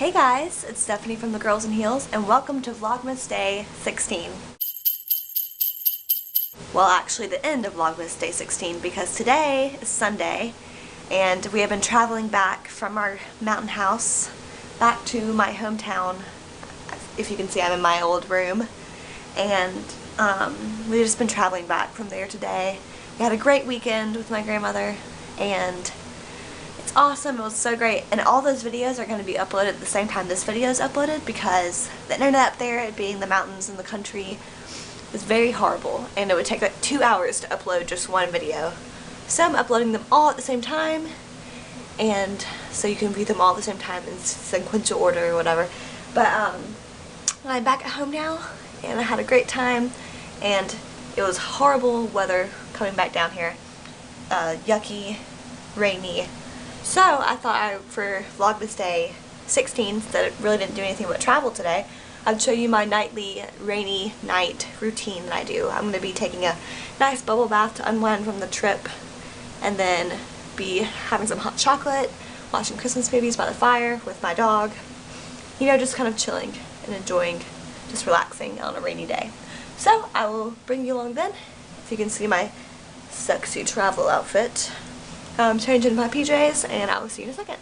Hey guys, it's Stephanie from the Girls in Heels and welcome to Vlogmas Day 16. Well, actually the end of Vlogmas Day 16 because today is Sunday and we have been traveling back from our mountain house back to my hometown. If you can see, I'm in my old room and we've just been traveling back from there today. We had a great weekend with my grandmother and it's awesome. It was so great, and all those videos are going to be uploaded at the same time this video is uploaded because the internet up there, it being the mountains and the country, is very horrible and it would take like 2 hours to upload just one video. So I'm uploading them all at the same time, and so you can view them all at the same time in sequential order or whatever. But I'm back at home now and I had a great time, and it was horrible weather coming back down here. Yucky, rainy. So I thought for Vlogmas Day 16, that it really didn't do anything but travel today, I'd show you my nightly rainy night routine that I do. I'm going to be taking a nice bubble bath to unwind from the trip, and then be having some hot chocolate, watching Christmas movies by the fire with my dog. You know, just kind of chilling and enjoying, just relaxing on a rainy day. So I will bring you along then. If you can see my sexy travel outfit. Change into my PJs, and I will see you in a second.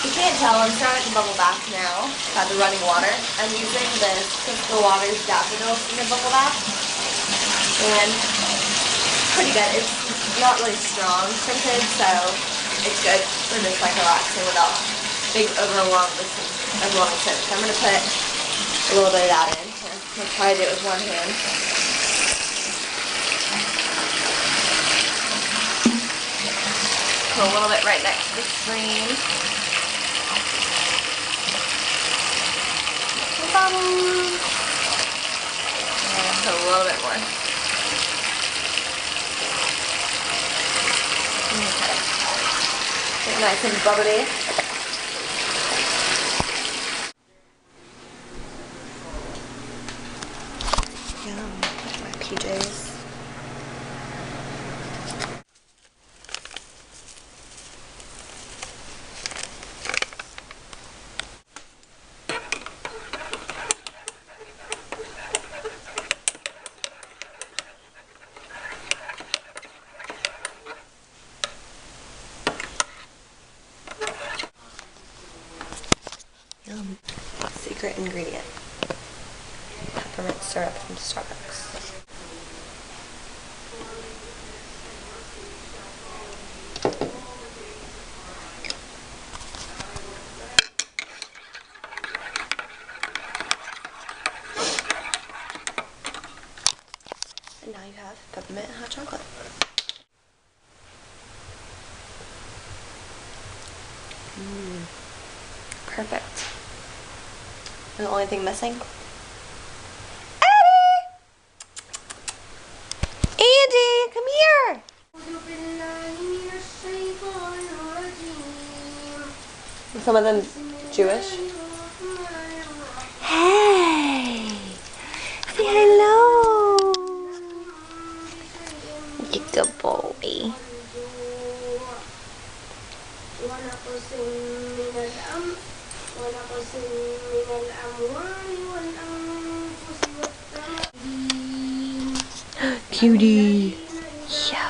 You can't tell, I'm starting the bubble bath now by the running water. I'm using this Crystal Waters Daffodil in the bubble bath, and pretty good. It's not really strong scented, so it's good for just like relaxing without big overwhelming scent. So I'm going to put a little bit of that in. I'm going to try to do it with one hand. Put a little bit right next to the screen. Bubbles. And put a little bit more. Okay. Get nice and bubbly. Yum. My PJs. Yum. Secret ingredient. Peppermint syrup from Starbucks. And now you have peppermint hot chocolate. Perfect. And the only thing missing? Andy, come here! Are some of them Jewish? Hey! Say hello! You good boy. Cutie. Yeah.